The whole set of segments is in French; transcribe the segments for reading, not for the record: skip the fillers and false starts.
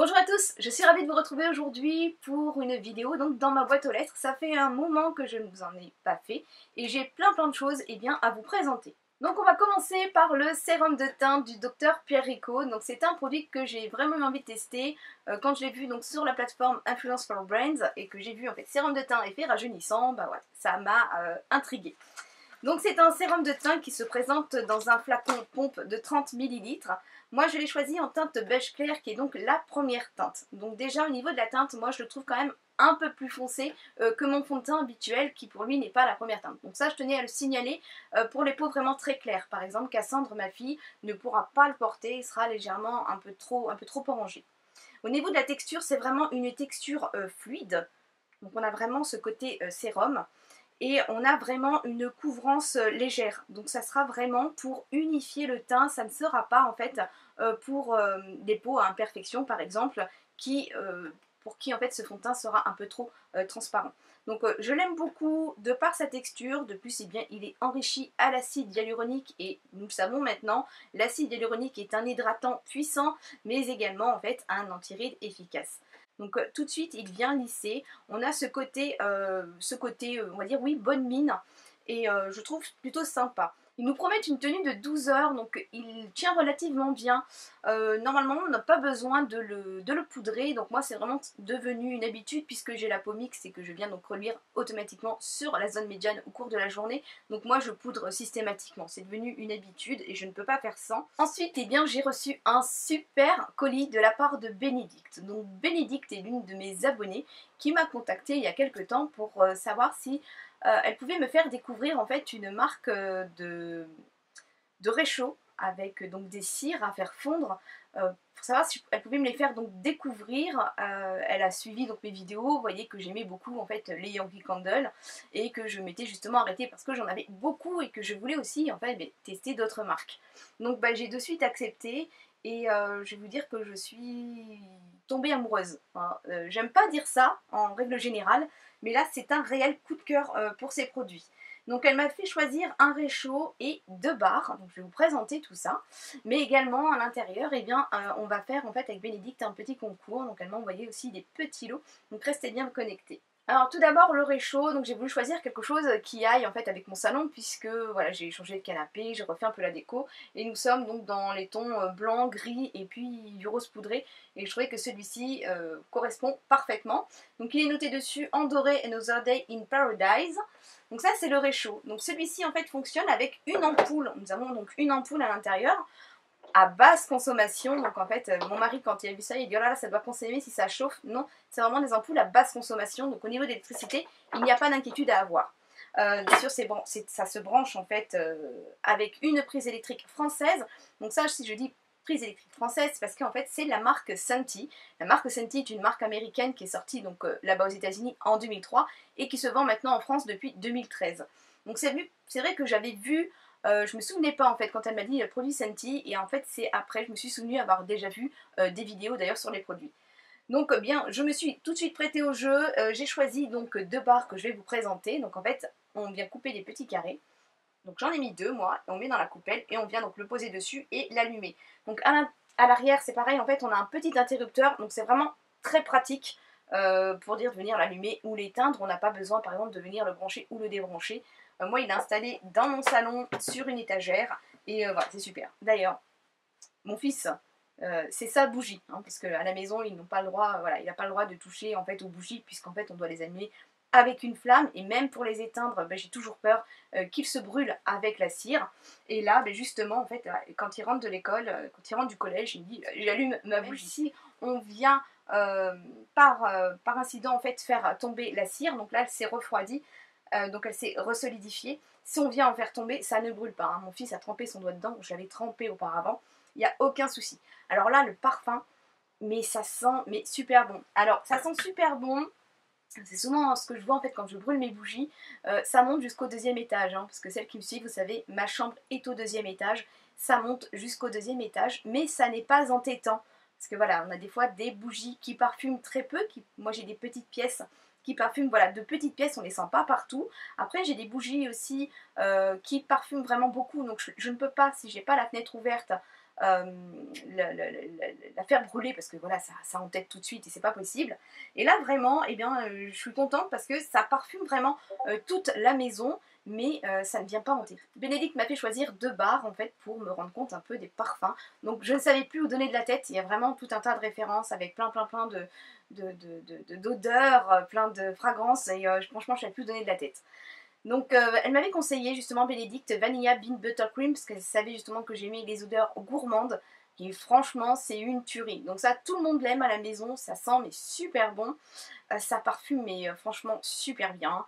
Bonjour à tous, je suis ravie de vous retrouver aujourd'hui pour une vidéo donc dans ma boîte aux lettres. Ça fait un moment que je ne vous en ai pas fait et j'ai plein de choses à vous présenter. Donc on va commencer par le sérum de teint du docteur Pierre Rico. Donc c'est un produit que j'ai vraiment envie de tester quand je l'ai vu donc sur la plateforme Influence for Brands et que j'ai vu en fait sérum de teint effet rajeunissant, bah ouais, ça m'a intriguée. Donc c'est un sérum de teint qui se présente dans un flacon pompe de 30 ml. Moi je l'ai choisi en teinte beige clair qui est donc la première teinte. Donc déjà au niveau de la teinte, moi je le trouve quand même un peu plus foncé que mon fond de teint habituel qui pour lui n'est pas la première teinte. Donc ça je tenais à le signaler pour les peaux vraiment très claires. Par exemple Cassandre, ma fille, ne pourra pas le porter, il sera légèrement un peu trop orangé. Au niveau de la texture, c'est vraiment une texture fluide. Donc on a vraiment ce côté sérum. Et on a vraiment une couvrance légère, donc ça sera vraiment pour unifier le teint, ça ne sera pas en fait pour des peaux à imperfection par exemple, pour qui en fait ce fond de teint sera un peu trop transparent. Donc je l'aime beaucoup de par sa texture, de plus il est enrichi à l'acide hyaluronique et nous le savons maintenant, l'acide hyaluronique est un hydratant puissant mais également en fait un anti-rides efficace. Donc tout de suite il vient lisser, on a ce côté on va dire oui, bonne mine et je trouve plutôt sympa. Ils nous promettent une tenue de 12 heures, donc il tient relativement bien. Normalement on n'a pas besoin de le poudrer, donc moi c'est vraiment devenu une habitude puisque j'ai la peau mixte et que je viens donc reluire automatiquement sur la zone médiane au cours de la journée. Donc moi je poudre systématiquement, c'est devenu une habitude et je ne peux pas faire sans. Ensuite eh bien j'ai reçu un super colis de la part de Bénédicte. Donc Bénédicte est l'une de mes abonnées qui m'a contactée il y a quelques temps pour savoir si elle pouvait me faire découvrir en fait une marque de réchaud avec donc des cires à faire fondre pour savoir si elle pouvait me les faire donc découvrir. Elle a suivi donc mes vidéos, vous voyez que j'aimais beaucoup en fait les Yankee Candle et que je m'étais justement arrêtée parce que j'en avais beaucoup et que je voulais aussi en fait tester d'autres marques. Donc bah, j'ai de suite accepté et je vais vous dire que je suis tombée amoureuse. Hein. J'aime pas dire ça en règle générale, mais là c'est un réel coup de cœur pour ces produits. Donc elle m'a fait choisir un réchaud et 2 barres, donc je vais vous présenter tout ça. Mais également à l'intérieur, eh bien, on va faire en fait avec Bénédicte un petit concours, donc elle m'a envoyé aussi des petits lots, donc restez bien connectés. Alors tout d'abord le réchaud, donc j'ai voulu choisir quelque chose qui aille en fait avec mon salon puisque voilà j'ai changé de canapé, j'ai refait un peu la déco et nous sommes donc dans les tons blanc, gris et puis du rose poudré et je trouvais que celui-ci correspond parfaitement. Donc il est noté dessus en doré Another Day in Paradise. Donc ça c'est le réchaud. Donc celui-ci en fait fonctionne avec une ampoule. Nous avons donc une ampoule à l'intérieur à basse consommation. Donc en fait mon mari quand il a vu ça il dit oh là là ça doit consommer si ça chauffe. Non, c'est vraiment des ampoules à basse consommation. Donc au niveau d'électricité il n'y a pas d'inquiétude à avoir. Bien sûr ça se branche en fait avec une prise électrique française. Donc ça si je dis prise électrique française parce qu'en fait c'est la marque Senti. La marque Senti est une marque américaine qui est sortie donc là-bas aux États-Unis en 2003 et qui se vend maintenant en France depuis 2013. Donc c'est vrai que j'avais vu, je me souvenais pas en fait quand elle m'a dit le produit Senti et en fait c'est après je me suis souvenue avoir déjà vu des vidéos d'ailleurs sur les produits. Donc bien je me suis tout de suite prêtée au jeu, j'ai choisi donc 2 barres que je vais vous présenter. Donc en fait on vient couper des petits carrés. Donc j'en ai mis 2 moi, et on met dans la coupelle et on vient donc le poser dessus et l'allumer. Donc à l'arrière c'est pareil, en fait on a un petit interrupteur, donc c'est vraiment très pratique pour dire de venir l'allumer ou l'éteindre. On n'a pas besoin par exemple de venir le brancher ou le débrancher. Moi il est installé dans mon salon sur une étagère et voilà c'est super. D'ailleurs mon fils c'est sa bougie, hein, parce qu'à la maison ils n'ont pas le droit, voilà, il n'a pas le droit de toucher en fait aux bougies puisqu'en fait on doit les allumer avec une flamme et même pour les éteindre ben, j'ai toujours peur qu'ils se brûlent avec la cire et là ben, justement en fait quand il rentre de l'école, quand il rentre du collège il me dit j'allume ma bougie. Ici on vient par incident en fait faire tomber la cire, donc là elle s'est refroidie, donc elle s'est resolidifiée. Si on vient en faire tomber ça ne brûle pas, hein. Mon fils a trempé son doigt dedans, je l'avais trempé auparavant, il n'y a aucun souci. Alors là le parfum, mais ça sent mais super bon. Alors ça sent super bon. C'est souvent ce que je vois en fait quand je brûle mes bougies, ça monte jusqu'au 2e étage, hein, parce que celles qui me suivent, vous savez, ma chambre est au 2e étage, ça monte jusqu'au 2e étage, mais ça n'est pas entêtant, parce que voilà, on a des fois des bougies qui parfument très peu, moi j'ai des petites pièces qui parfument, voilà, de petites pièces, on les sent pas partout. Après j'ai des bougies aussi qui parfument vraiment beaucoup, donc je ne peux pas, si j'ai pas la fenêtre ouverte, la faire brûler parce que voilà, ça entête tout de suite et c'est pas possible. Et là vraiment, eh bien, je suis contente parce que ça parfume vraiment toute la maison, mais ça ne vient pas hanter. Bénédicte m'a fait choisir 2 barres en fait pour me rendre compte un peu des parfums. Donc je ne savais plus où donner de la tête. Il y a vraiment tout un tas de références avec plein d'odeurs, plein de fragrances et franchement je ne savais plus où donner de la tête. Donc elle m'avait conseillé justement Bénédicte Vanilla Bean Buttercream parce qu'elle savait justement que j'aimais les odeurs gourmandes et franchement c'est une tuerie. Donc ça tout le monde l'aime à la maison, ça sent mais super bon, ça parfume mais franchement super bien.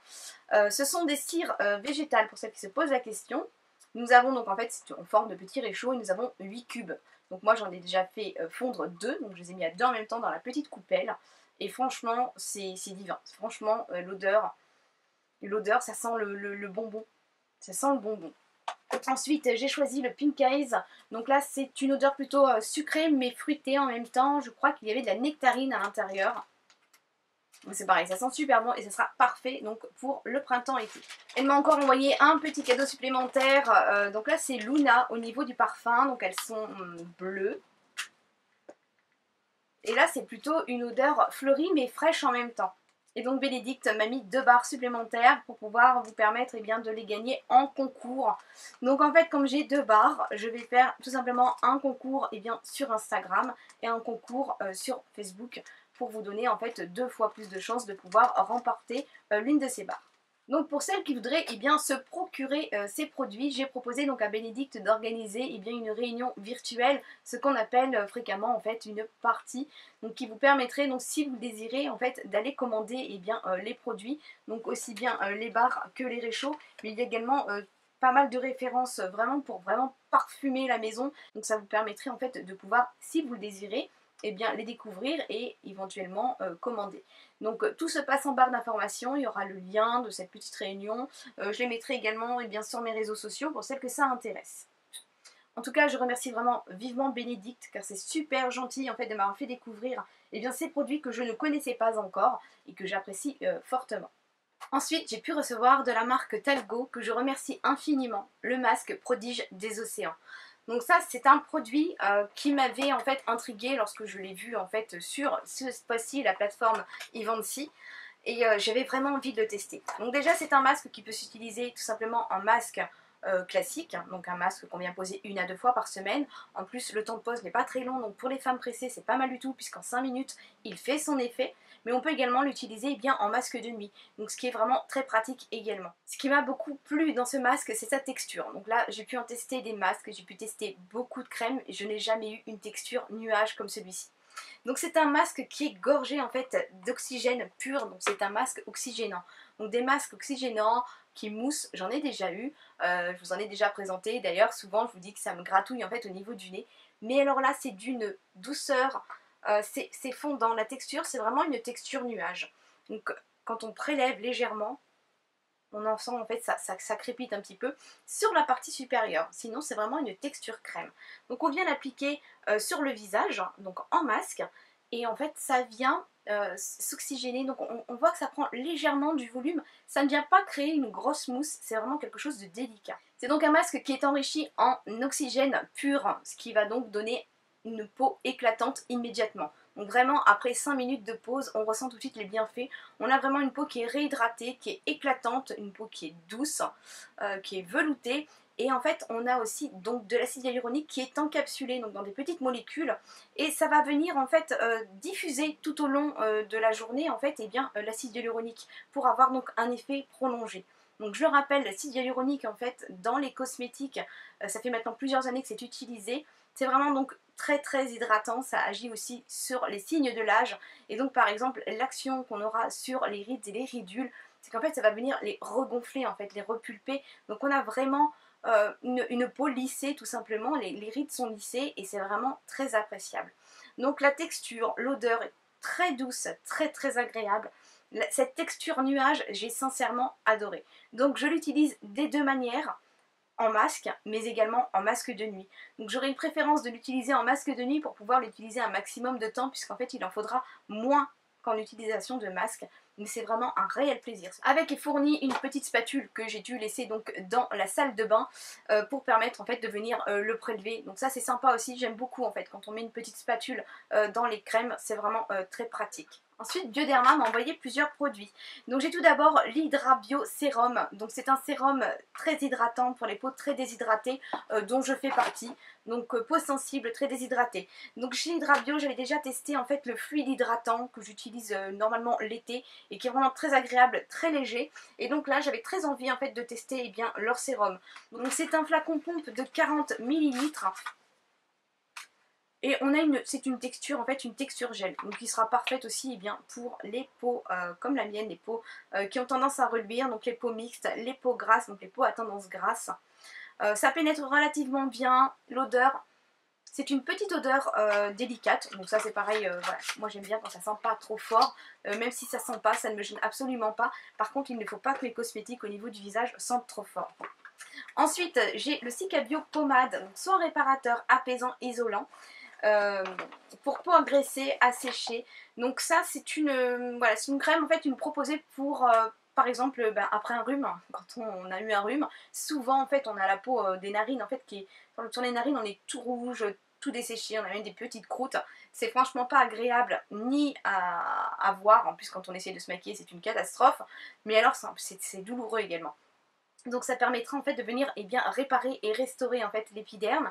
Ce sont des cires végétales pour celles qui se posent la question. Nous avons donc en fait c'est en forme de petits réchauds et nous avons 8 cubes. Donc moi j'en ai déjà fait fondre 2, donc je les ai mis à 2 en même temps dans la petite coupelle. Et franchement c'est divin. Franchement l'odeur ça sent le bonbon. Ça sent le bonbon. Ensuite j'ai choisi le Pink Eyes. Donc là c'est une odeur plutôt sucrée mais fruitée en même temps. Je crois qu'il y avait de la nectarine à l'intérieur. C'est pareil, ça sent super bon et ça sera parfait donc pour le printemps-été. Elle m'a encore envoyé un petit cadeau supplémentaire. Donc là c'est Luna au niveau du parfum. Donc elles sont bleues. Et là c'est plutôt une odeur fleurie mais fraîche en même temps. Et donc Bénédicte m'a mis 2 barres supplémentaires pour pouvoir vous permettre eh bien, de les gagner en concours. Donc en fait comme j'ai 2 barres, je vais faire tout simplement un concours eh bien, sur Instagram et un concours sur Facebook pour vous donner en fait 2 fois plus de chances de pouvoir remporter l'une de ces barres. Donc pour celles qui voudraient eh bien, se procurer ces produits, j'ai proposé donc à Bénédicte d'organiser eh bien, une réunion virtuelle, ce qu'on appelle fréquemment en fait une partie, donc qui vous permettrait donc si vous le désirez en fait d'aller commander eh bien, les produits, donc aussi bien les barres que les réchauds, mais il y a également pas mal de références vraiment pour vraiment parfumer la maison, donc ça vous permettrait en fait de pouvoir, si vous le désirez, eh bien, les découvrir et éventuellement commander. Donc tout se passe en barre d'informations, il y aura le lien de cette petite réunion. Je les mettrai également eh bien, sur mes réseaux sociaux pour celles que ça intéresse. En tout cas, je remercie vraiment vivement Bénédicte car c'est super gentil en fait de m'avoir fait découvrir eh bien, ces produits que je ne connaissais pas encore et que j'apprécie fortement. Ensuite, j'ai pu recevoir de la marque Talgo que je remercie infiniment, le masque prodige des océans. Donc ça, c'est un produit qui m'avait en fait intriguée lorsque je l'ai vu en fait sur cette fois-ci la plateforme Evency. Et j'avais vraiment envie de le tester. Donc déjà, c'est un masque qui peut s'utiliser tout simplement en masque classique, hein, donc un masque qu'on vient poser 1 à 2 fois par semaine. En plus, le temps de pose n'est pas très long, donc pour les femmes pressées, c'est pas mal du tout, puisqu'en 5 minutes, il fait son effet. Mais on peut également l'utiliser eh bien, en masque de nuit, donc ce qui est vraiment très pratique également. Ce qui m'a beaucoup plu dans ce masque, c'est sa texture. Donc là, j'ai pu en tester des masques, j'ai pu tester beaucoup de crèmes, et je n'ai jamais eu une texture nuage comme celui-ci. Donc c'est un masque qui est gorgé en fait d'oxygène pur, donc c'est un masque oxygénant. Donc des masques oxygénants qui moussent, j'en ai déjà eu, je vous en ai déjà présenté, d'ailleurs souvent je vous dis que ça me gratouille en fait au niveau du nez. Mais alors là c'est d'une douceur, c'est fondant, la texture c'est vraiment une texture nuage. Donc quand on prélève légèrement, on en sent en fait ça crépite un petit peu sur la partie supérieure, sinon c'est vraiment une texture crème. Donc on vient l'appliquer sur le visage, donc en masque, et en fait ça vient s'oxygéner, donc on voit que ça prend légèrement du volume, ça ne vient pas créer une grosse mousse, c'est vraiment quelque chose de délicat. C'est donc un masque qui est enrichi en oxygène pur, ce qui va donc donner une peau éclatante immédiatement. Donc vraiment, après 5 minutes de pause, on ressent tout de suite les bienfaits. On a vraiment une peau qui est réhydratée, qui est éclatante, une peau qui est douce, qui est veloutée. Et en fait, on a aussi donc de l'acide hyaluronique qui est encapsulé donc dans des petites molécules. Et ça va venir en fait diffuser tout au long de la journée en fait, l'acide hyaluronique pour avoir donc un effet prolongé. Donc je le rappelle, l'acide hyaluronique en fait dans les cosmétiques, ça fait maintenant plusieurs années que c'est utilisé. C'est vraiment donc très hydratant, ça agit aussi sur les signes de l'âge. Et donc par exemple l'action qu'on aura sur les rides et les ridules, c'est qu'en fait ça va venir les regonfler, en fait, les repulper. Donc on a vraiment une peau lissée tout simplement, les rides sont lissées et c'est vraiment très appréciable. Donc la texture, l'odeur est très douce, très agréable. Cette texture nuage, j'ai sincèrement adoré. Donc je l'utilise des 2 manières, en masque, mais également en masque de nuit. Donc j'aurais une préférence de l'utiliser en masque de nuit pour pouvoir l'utiliser un maximum de temps, puisqu'en fait il en faudra moins qu'en utilisation de masque. Mais c'est vraiment un réel plaisir. Avec est fournie une petite spatule que j'ai dû laisser donc dans la salle de bain pour permettre en fait de venir le prélever. Donc ça c'est sympa aussi, j'aime beaucoup en fait quand on met une petite spatule dans les crèmes, c'est vraiment très pratique. Ensuite, Bioderma m'a envoyé plusieurs produits. Donc j'ai tout d'abord l'Hydra Bio Sérum. Donc c'est un sérum très hydratant pour les peaux très déshydratées dont je fais partie. Donc peau sensible, très déshydratée. Donc chez Hydra Bio, j'avais déjà testé en fait le fluide hydratant que j'utilise normalement l'été et qui est vraiment très agréable, très léger. Et donc là, j'avais très envie en fait de tester bien leur sérum. Donc c'est un flacon pompe de 40 ml. Et on a c'est une texture, en fait une texture gel, donc qui sera parfaite aussi bien pour les peaux comme la mienne, les peaux qui ont tendance à reluire, donc les peaux mixtes, les peaux grasses, donc les peaux à tendance grasse. Ça pénètre relativement bien, l'odeur, c'est une petite odeur délicate, donc ça c'est pareil, voilà. Moi j'aime bien quand ça sent pas trop fort, même si ça sent pas, ça ne me gêne absolument pas. Par contre il ne faut pas que mes cosmétiques au niveau du visage sentent trop fort. Ensuite j'ai le Cicabio Pommade, donc soin réparateur, apaisant, isolant. Pour peau agressée, asséchée. Donc ça c'est voilà, c'est une crème en fait, une proposée pour par exemple après un rhume, quand on a eu un rhume, souvent en fait on a la peau des narines en fait qui est, sur les narines on est tout rouge, tout desséché, on a même des petites croûtes. C'est franchement pas agréable ni à voir, en plus quand on essaie de se maquiller c'est une catastrophe, mais alors c'est douloureux également. Donc ça permettra en fait de venir réparer et restaurer en fait l'épiderme.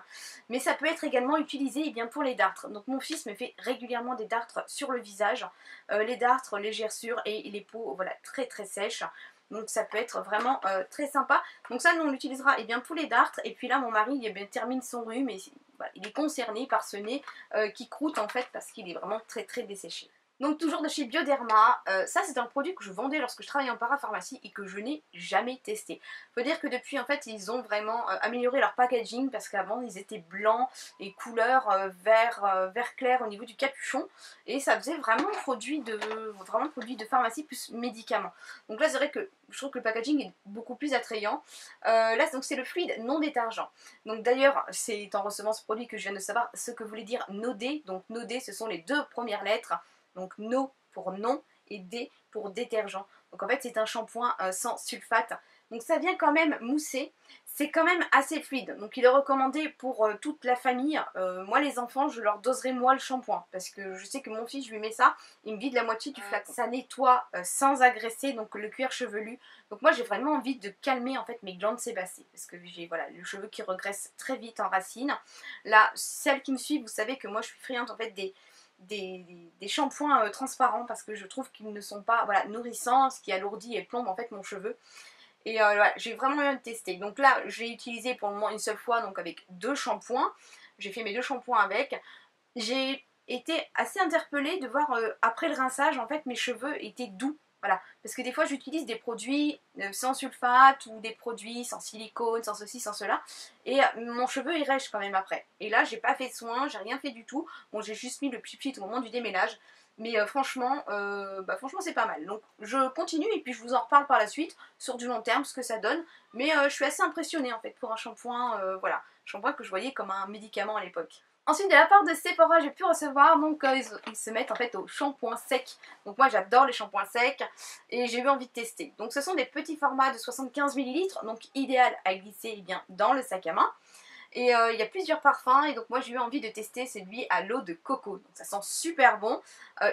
Mais ça peut être également utilisé pour les dartres. Donc mon fils me fait régulièrement des dartres sur le visage. Les dartres, les gerçures et les peaux voilà, très très sèches. Donc ça peut être vraiment très sympa. Donc ça nous on l'utilisera pour les dartres. Et puis là mon mari termine son rhume et voilà, il est concerné par ce nez qui croûte en fait parce qu'il est vraiment très très desséché. Donc toujours de chez Bioderma, ça c'est un produit que je vendais lorsque je travaillais en parapharmacie et que je n'ai jamais testé. Faut dire que depuis en fait ils ont vraiment amélioré leur packaging parce qu'avant ils étaient blancs et couleur vert clair au niveau du capuchon et ça faisait vraiment produit de pharmacie plus médicament. Donc là c'est vrai que je trouve que le packaging est beaucoup plus attrayant. Là donc c'est le fluide non détergent. Donc d'ailleurs c'est en recevant ce produit que je viens de savoir ce que voulait dire NOD. Donc NOD ce sont les deux premières lettres. Donc No pour non et D pour détergent. Donc en fait c'est un shampoing sans sulfate. Donc ça vient quand même mousser. C'est quand même assez fluide. Donc il est recommandé pour toute la famille. Moi les enfants je leur doserai moi le shampoing. Parce que je sais que mon fils je lui mets ça. Il me vide la moitié du flacon. Ça nettoie sans agresser donc le cuir chevelu. Donc moi j'ai vraiment envie de calmer en fait mes glandes sébacées. Parce que j'ai voilà, le cheveu qui regresse très vite en racines. Là celles qui me suivent vous savez que moi je suis friande en fait des shampoings transparents parce que je trouve qu'ils ne sont pas voilà, nourrissants, ce qui alourdit et plombe en fait mon cheveu. Et voilà, j'ai vraiment eu de tester. Donc là, j'ai utilisé pour le moment une seule fois, donc avec 2 shampoings. J'ai fait mes 2 shampoings avec. J'ai été assez interpellée de voir après le rinçage, en fait, mes cheveux étaient doux. Voilà, parce que des fois j'utilise des produits sans sulfate ou des produits sans silicone, sans ceci, sans cela, et mon cheveu il rêche quand même après. Et là j'ai pas fait de soin, j'ai rien fait du tout. Bon, j'ai juste mis le pchit au moment du démêlage, mais franchement c'est pas mal. Donc je continue et puis je vous en reparle par la suite sur du long terme ce que ça donne. Mais je suis assez impressionnée en fait pour un shampoing, voilà, shampoing que je voyais comme un médicament à l'époque. Ensuite de la part de Sephora j'ai pu recevoir, donc ils se mettent en fait au shampoing sec. Donc moi j'adore les shampoings secs et j'ai eu envie de tester. Donc ce sont des petits formats de 75 ml, donc idéal à glisser dans le sac à main. Et il y a plusieurs parfums et donc moi j'ai eu envie de tester celui à l'eau de coco. Donc ça sent super bon,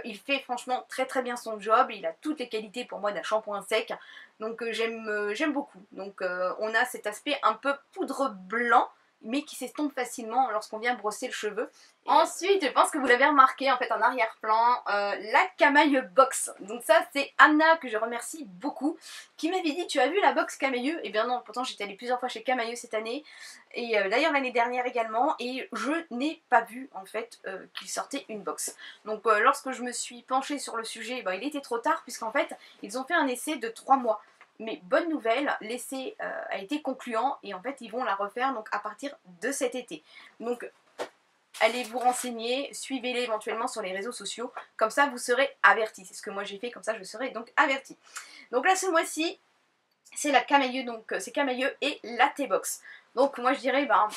il fait franchement très très bien son job, il a toutes les qualités pour moi d'un shampoing sec. Donc j'aime beaucoup. Donc on a cet aspect un peu poudre blanc mais qui s'estompe facilement lorsqu'on vient brosser le cheveu. Ensuite, je pense que vous l'avez remarqué en fait en arrière-plan, la Camaïeu Box. Donc ça c'est Anna que je remercie beaucoup, qui m'avait dit tu as vu la box Camaïeu? Et bien non, pourtant j'étais allée plusieurs fois chez Camaïeu cette année, et d'ailleurs l'année dernière également, et je n'ai pas vu en fait qu'il sortait une box. Donc lorsque je me suis penchée sur le sujet, il était trop tard puisqu'en fait ils ont fait un essai de 3 mois. Mais bonne nouvelle, l'essai a été concluant et en fait ils vont la refaire donc à partir de cet été. Donc allez vous renseigner, suivez-les éventuellement sur les réseaux sociaux, comme ça vous serez avertis. C'est ce que moi j'ai fait, comme ça je serai donc avertie. Donc là ce mois-ci, c'est la Camaïeu, donc c'est Camaïeu et la T-Box. Donc moi je dirais pas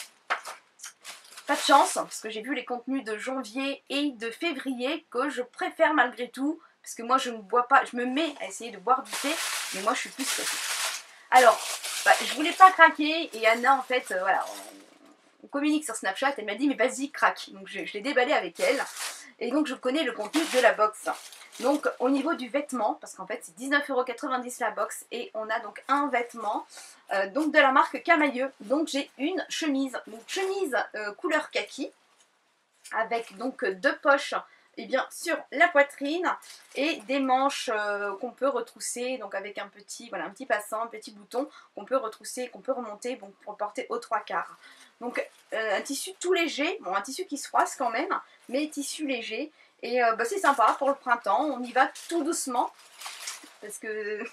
de chance, parce que j'ai vu les contenus de janvier et de février que je préfère malgré tout. parce que moi je ne bois pas, je me mets à essayer de boire du thé, mais moi je suis plus café. Alors, je voulais pas craquer, et Anna en fait, voilà, on communique sur Snapchat, elle m'a dit mais vas-y craque, donc je l'ai déballé avec elle, et donc je connais le contenu de la box. Donc au niveau du vêtement, parce qu'en fait c'est 19,90 € la box, et on a donc un vêtement donc de la marque Camailleux. Donc j'ai une chemise, donc chemise couleur kaki, avec donc deux poches et bien sur la poitrine, et des manches qu'on peut retrousser, donc avec un petit, voilà, un petit passant, un petit bouton qu'on peut retrousser, qu'on peut remonter, bon, pour porter aux 3/4. Donc un tissu tout léger, bon, un tissu qui se froisse quand même, mais tissu léger, et c'est sympa pour le printemps. On y va tout doucement, parce que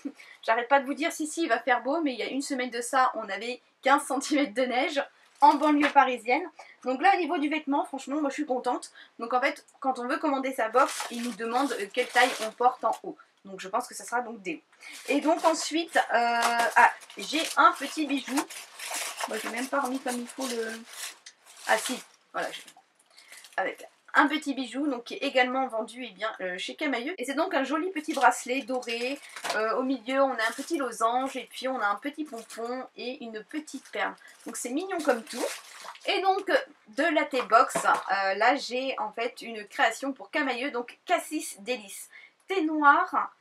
j'arrête pas de vous dire si il va faire beau, mais il y a une semaine de ça on avait 15 cm de neige en banlieue parisienne. Donc là au niveau du vêtement, franchement moi je suis contente. Donc en fait quand on veut commander sa box, il nous demande quelle taille on porte en haut. Donc je pense que ça sera donc des hauts. Et donc ensuite, j'ai un petit bijou. Moi j'ai même pas remis comme il faut le... Ah si, voilà, avec un petit bijou, donc qui est également vendu chez Camailleux. Et c'est donc un joli petit bracelet doré. Au milieu on a un petit losange, et puis on a un petit pompon et une petite perle. Donc c'est mignon comme tout. Et donc de la T-Box, là j'ai en fait une création pour Camailleux, donc Cassis Délice. Thé noir,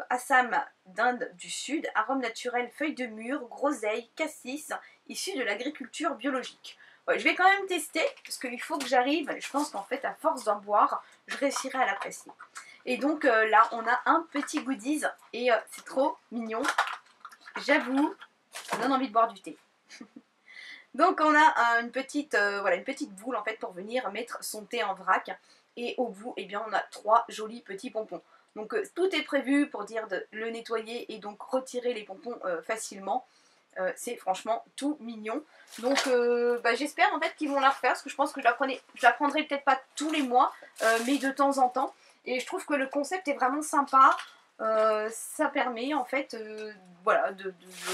Assam d'Inde du Sud, arôme naturel, feuilles de mûre, groseille, cassis, issu de l'agriculture biologique. Ouais, je vais quand même tester, parce qu'il faut que j'arrive, je pense qu'en fait à force d'en boire, je réussirai à l'apprécier. Et donc là on a un petit goodies, et c'est trop mignon, j'avoue, ça donne envie de boire du thé. Donc on a une petite boule en fait pour venir mettre son thé en vrac, et au bout on a 3 jolis petits pompons. Donc tout est prévu pour dire de le nettoyer et donc retirer les pompons facilement. C'est franchement tout mignon. Donc j'espère en fait qu'ils vont la refaire, parce que je pense que je la prendrai peut-être pas tous les mois, mais de temps en temps. Et je trouve que le concept est vraiment sympa. Ça permet en fait de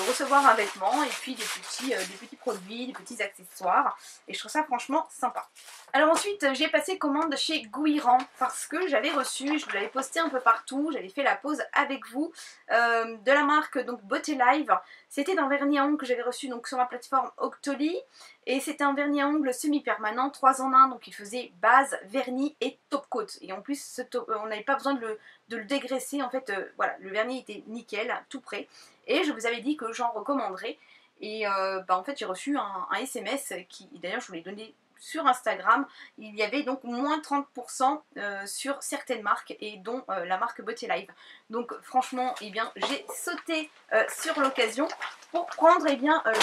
recevoir un vêtement, et puis des petits produits, des petits accessoires, et je trouve ça franchement sympa. Alors ensuite j'ai passé commande chez Gouiran, parce que j'avais reçu, je vous l'avais posté un peu partout, j'avais fait la pause avec vous, de la marque donc Beauté Live. C'était un vernis à ongles que j'avais reçu donc sur la plateforme Octoly, et c'était un vernis à ongles semi-permanent 3 en 1, donc il faisait base, vernis et top coat, et en plus on n'avait pas besoin de le dégraisser, en fait voilà, le vernis était nickel, tout prêt, et je vous avais dit que j'en recommanderais. Et en fait j'ai reçu un SMS qui, d'ailleurs je vous l'ai donné sur Instagram, il y avait donc moins 30% sur certaines marques, et dont la marque Beauty Live. Donc franchement j'ai sauté sur l'occasion pour prendre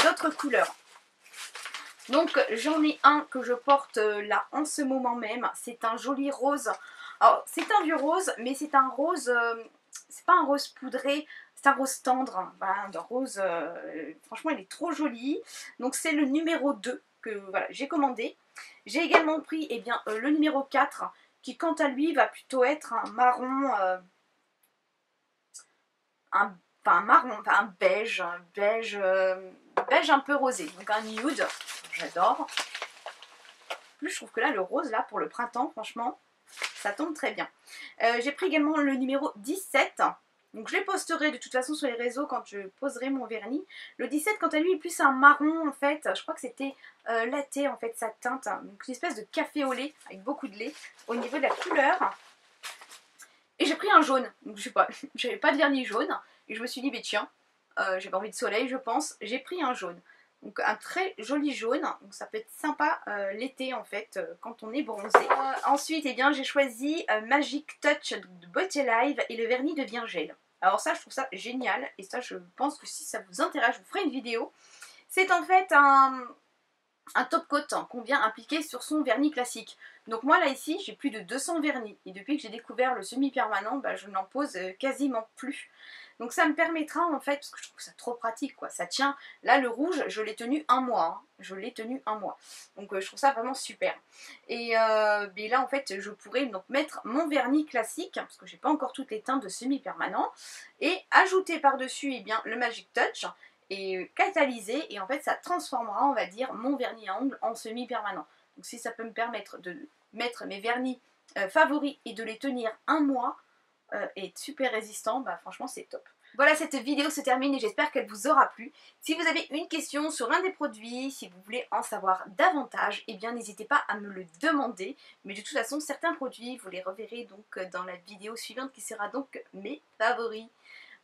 d'autres couleurs. Donc j'en ai un que je porte là en ce moment même, c'est un joli rose. Alors c'est un vieux rose, mais c'est un rose, c'est pas un rose poudré, c'est un rose tendre, voilà, un rose, franchement il est trop joli. Donc c'est le numéro 2 que voilà, j'ai commandé. J'ai également pris le numéro 4, qui quant à lui va plutôt être un marron, un beige, beige un peu rosé, donc un nude, j'adore. Plus je trouve que là le rose là pour le printemps, franchement ça tombe très bien. J'ai pris également le numéro 17, donc je les posterai de toute façon sur les réseaux quand je poserai mon vernis. Le 17 quant à lui est plus un marron en fait, je crois que c'était latte en fait sa teinte, donc une espèce de café au lait avec beaucoup de lait au niveau de la couleur. Et j'ai pris un jaune, donc je sais pas, j'avais pas de vernis jaune, et je me suis dit tiens, j'avais envie de soleil je pense, j'ai pris un jaune. Donc un très joli jaune, donc ça peut être sympa l'été en fait, quand on est bronzé. Ensuite j'ai choisi Magic Touch de Beauty Live, et le vernis devient gel. Alors ça je trouve ça génial, et ça je pense que si ça vous intéresse je vous ferai une vidéo. C'est en fait un top coat qu'on vient appliquer sur son vernis classique. Donc moi là ici j'ai plus de 200 vernis, et depuis que j'ai découvert le semi-permanent, je n'en pose quasiment plus. Donc ça me permettra en fait, parce que je trouve ça trop pratique quoi, ça tient. Là le rouge je l'ai tenu un mois, hein. Je l'ai tenu un mois, donc je trouve ça vraiment super. Et là en fait je pourrais donc mettre mon vernis classique, parce que j'ai pas encore toutes les teintes de semi-permanent, et ajouter par dessus le Magic Touch, et catalyser, et en fait ça transformera on va dire mon vernis à ongles en semi-permanent. Donc si ça peut me permettre de mettre mes vernis favoris et de les tenir un mois, est super résistant, bah franchement c'est top. Voilà, cette vidéo se termine et j'espère qu'elle vous aura plu. Si vous avez une question sur un des produits, si vous voulez en savoir davantage, eh bien n'hésitez pas à me le demander. Mais de toute façon, certains produits, vous les reverrez donc dans la vidéo suivante qui sera donc mes favoris.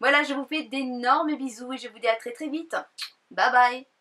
Voilà, je vous fais d'énormes bisous et je vous dis à très très vite. Bye bye!